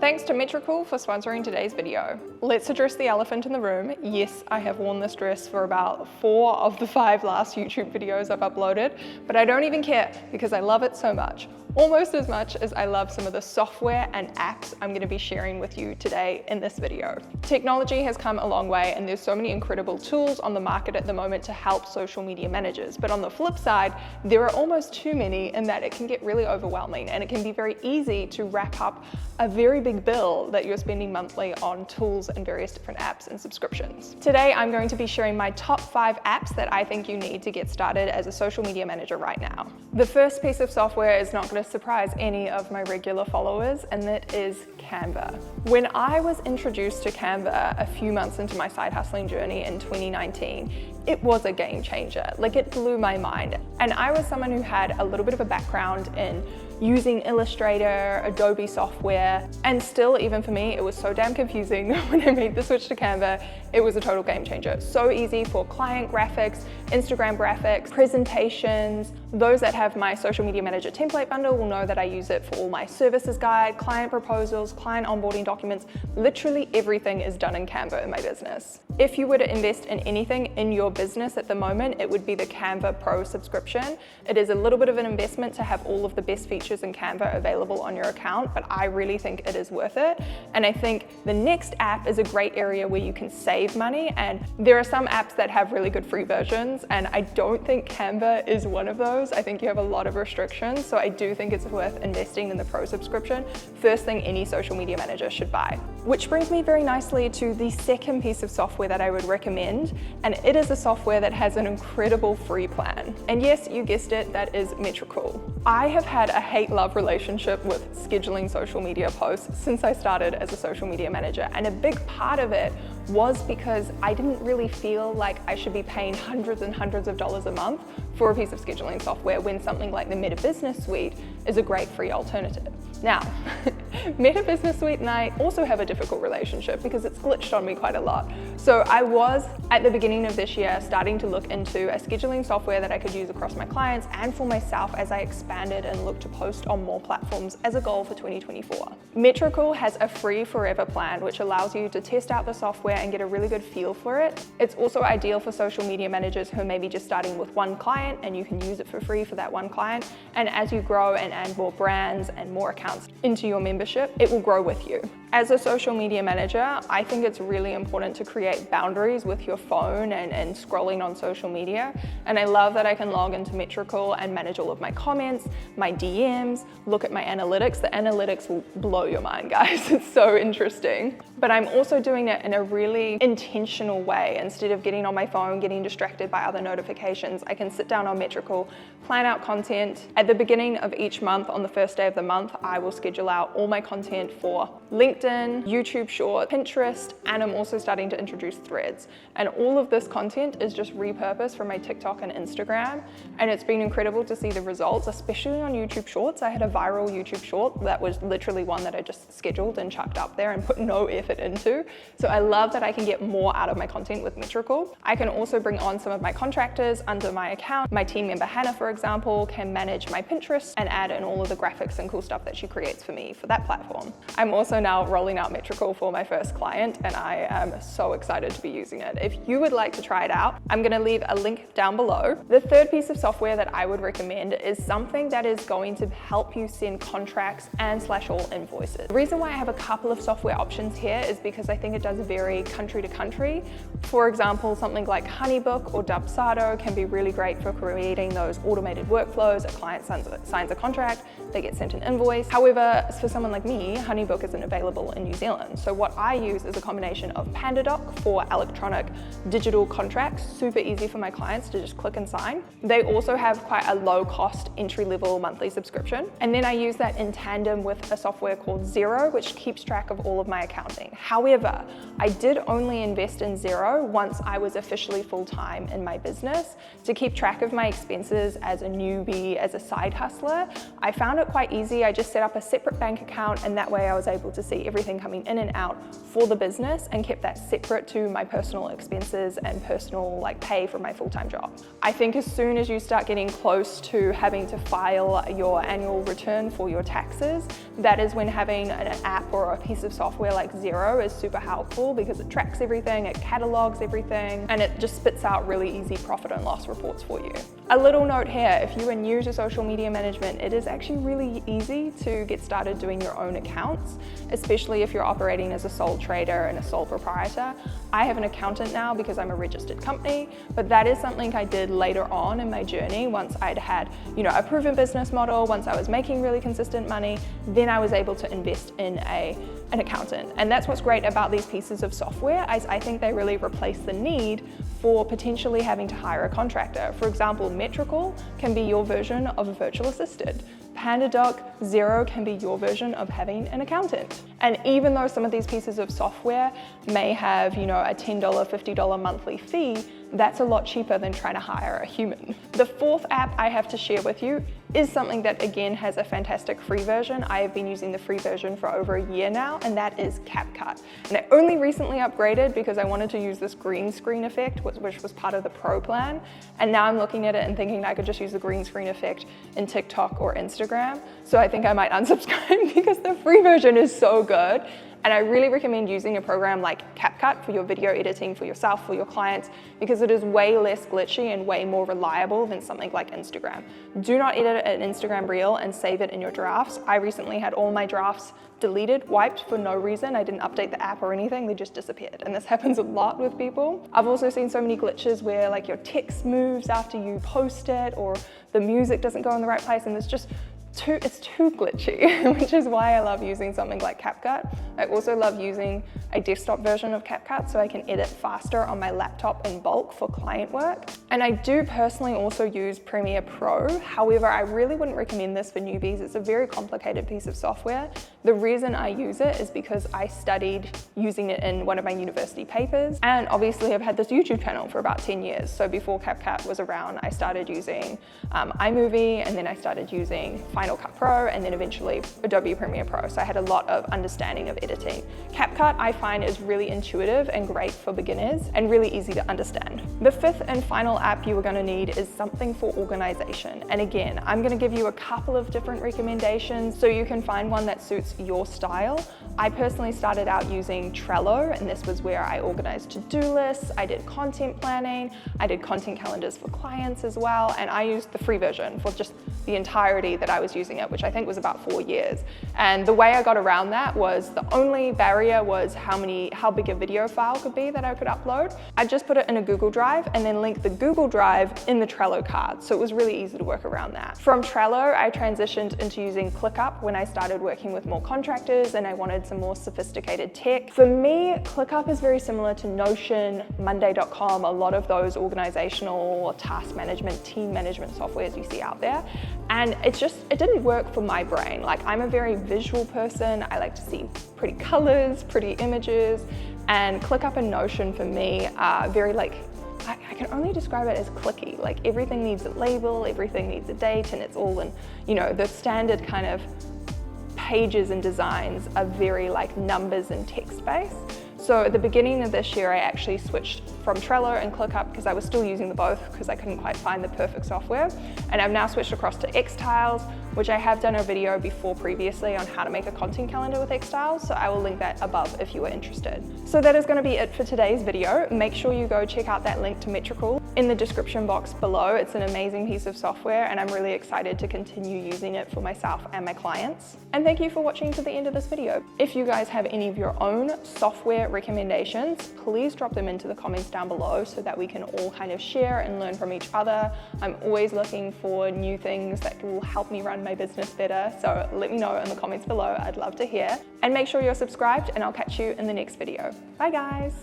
Thanks to Metrical for sponsoring today's video. Let's address the elephant in the room. Yes, I have worn this dress for about 4 of the 5 last YouTube videos I've uploaded, but I don't even care because I love it so much. Almost as much as I love some of the software and apps I'm going to be sharing with you today in this video. Technology has come a long way and there's so many incredible tools on the market at the moment to help social media managers. But on the flip side, there are almost too many in that it can get really overwhelming and it can be very easy to rack up a very big bill that you're spending monthly on tools and various different apps and subscriptions. Today, I'm going to be sharing my top 5 apps that I think you need to get started as a social media manager right now. The first piece of software is not going to surprise any of my regular followers, and that is Canva. When I was introduced to Canva a few months into my side hustling journey in 2019, it was a game changer. Like, it blew my mind. And I was someone who had a little bit of a background in using Illustrator, Adobe software, and still, even for me, it was so damn confusing when I made the switch to Canva. It was a total game changer. So easy for client graphics, Instagram graphics, presentations. Those that have my social media manager template bundle will know that I use it for all my services guide, client proposals, client onboarding documents. Literally everything is done in Canva in my business. If you were to invest in anything in your business at the moment, it would be the Canva Pro subscription. It is a little bit of an investment to have all of the best features in Canva available on your account, but I really think it is worth it. And I think the next app is a great area where you can save money, and there are some apps that have really good free versions, and I don't think Canva is one of those. I think you have a lot of restrictions, so I do think it's worth investing in the Pro subscription. First thing any social media manager should buy. Which brings me very nicely to the second piece of software that I would recommend, and it is a software that has an incredible free plan. And yes, you guessed it, that is Metrical. I have had a hate-love relationship with scheduling social media posts since I started as a social media manager, and a big part of it was because I didn't really feel like I should be paying hundreds and hundreds of dollars a month for a piece of scheduling software when something like the Meta Business Suite is a great free alternative. Now, Meta Business Suite and I also have a difficult relationship because it's glitched on me quite a lot. So I was, at the beginning of this year, starting to look into a scheduling software that I could use across my clients and for myself as I expanded and looked to post on more platforms as a goal for 2024. Metrical has a free forever plan, which allows you to test out the software and get a really good feel for it. It's also ideal for social media managers who may be just starting with one client, and you can use it for free for that one client. And as you grow and add more brands and more accounts into your membership, it will grow with you. As a social media manager, I think it's really important to create boundaries with your phone and scrolling on social media. And I love that I can log into Metrical and manage all of my comments, my DMs, look at my analytics. The analytics will blow your mind, guys. It's so interesting. But I'm also doing it in a really intentional way. Instead of getting on my phone, getting distracted by other notifications, I can sit down on Metrical, plan out content. At the beginning of each month, on the first day of the month, I will schedule out all my content for LinkedIn, YouTube Shorts, Pinterest, and I'm also starting to introduce Threads. And all of this content is just repurposed from my TikTok and Instagram. And it's been incredible to see the results, especially on YouTube Shorts. I had a viral YouTube Short that was literally one that I just scheduled and chucked up there and put no effort into. So I love that I can get more out of my content with Metrical. I can also bring on some of my contractors under my account. My team member Hannah, for example, can manage my Pinterest and add in all of the graphics and cool stuff that she creates for me for that platform. I'm also now rolling out Metrical for my first client, and I am so excited to be using it. If you would like to try it out, I'm going to leave a link down below. The third piece of software that I would recommend is something that is going to help you send contracts and /all invoices. The reason why I have a couple of software options here is because I think it does vary country to country. For example, something like Honeybook or Dubsado can be really great for creating those automated workflows. A client signs a contract, they get sent an invoice. However, for someone like me, Honeybook isn't available in New Zealand. So what I use is a combination of PandaDoc for electronic digital contracts, super easy for my clients to just click and sign. They also have quite a low cost entry-level monthly subscription. And then I use that in tandem with a software called Xero, which keeps track of all of my accounting. However, I did only invest in Xero once I was officially full-time in my business. To keep track of my expenses as a newbie, as a side hustler, I found it quite easy. I just set up a separate bank account account, and that way I was able to see everything coming in and out for the business and kept that separate to my personal expenses and personal like pay for my full-time job. I think as soon as you start getting close to having to file your annual return for your taxes, that is when having an app or a piece of software like Xero is super helpful, because it tracks everything, it catalogs everything, and it just spits out really easy profit and loss reports for you. A little note here, if you are new to social media management, it is actually really easy to get started doing your own accounts, especially if you're operating as a sole trader and a sole proprietor. I have an accountant now because I'm a registered company, but that is something I did later on in my journey. Once I'd had, a proven business model, once I was making really consistent money, then I was able to invest in an accountant. And that's what's great about these pieces of software. I think they really replace the need for potentially having to hire a contractor. For example, Metrical can be your version of a virtual assistant. PandaDoc, Xero can be your version of having an accountant. And even though some of these pieces of software may have, a $10, $50 monthly fee, that's a lot cheaper than trying to hire a human. The fourth app I have to share with you is something that again has a fantastic free version. I have been using the free version for over a year now, and that is CapCut. And I only recently upgraded because I wanted to use this green screen effect, which was part of the Pro plan. And now I'm looking at it and thinking I could just use the green screen effect in TikTok or Instagram. So I think I might unsubscribe because the free version is so good. And I really recommend using a program like CapCut for your video editing for yourself, for your clients, because it is way less glitchy and way more reliable than something like Instagram. Do not edit an Instagram reel and save it in your drafts. I recently had all my drafts deleted, wiped for no reason. I didn't update the app or anything, they just disappeared. And this happens a lot with people. I've also seen so many glitches where like your text moves after you post it, or the music doesn't go in the right place, and it's too glitchy, which is why I love using something like CapCut. I also love using a desktop version of CapCut so I can edit faster on my laptop in bulk for client work. And I do personally also use Premiere Pro. However, I really wouldn't recommend this for newbies. It's a very complicated piece of software. The reason I use it is because I studied using it in one of my university papers. And obviously I've had this YouTube channel for about 10 years. So before CapCut was around, I started using iMovie, and then I started using Final Cut Pro, and then eventually Adobe Premiere Pro. So I had a lot of understanding of editing. CapCut I find is really intuitive and great for beginners and really easy to understand. The fifth and final app you are going to need is something for organization. And again, I'm going to give you a couple of different recommendations so you can find one that suits your style. I personally started out using Trello, and this was where I organized to-do lists, I did content planning, I did content calendars for clients as well, and I used the free version for just the entirety that I was using it, which I think was about 4 years. And the way I got around that was the only barrier was how big a video file could be that I could upload. I just put it in a Google Drive and then link the Google Drive in the Trello card. So it was really easy to work around that. From Trello, I transitioned into using ClickUp when I started working with more contractors and I wanted some more sophisticated tech. For me, ClickUp is very similar to Notion, Monday.com, a lot of those organizational task management, team management softwares you see out there. And it didn't work for my brain. Like, I'm a very visual person. I like to see pretty colors, pretty images, and ClickUp and Notion for me are very I can only describe it as clicky. Like, everything needs a label, everything needs a date, and it's all in, the standard kind of pages and designs are very numbers and text based. So at the beginning of this year, I actually switched from Trello and ClickUp because I was still using the both because I couldn't quite find the perfect software. And I've now switched across to Xtiles, which I have done a video before previously on how to make a content calendar with Xtiles. So I will link that above if you are interested. So that is going to be it for today's video. Make sure you go check out that link to Metrical in the description box below. It's an amazing piece of software and I'm really excited to continue using it for myself and my clients. And thank you for watching to the end of this video. If you guys have any of your own software recommendations, please drop them into the comments down below so that we can all kind of share and learn from each other. I'm always looking for new things that will help me run my business better. So let me know in the comments below. I'd love to hear. And make sure you're subscribed and I'll catch you in the next video. Bye guys.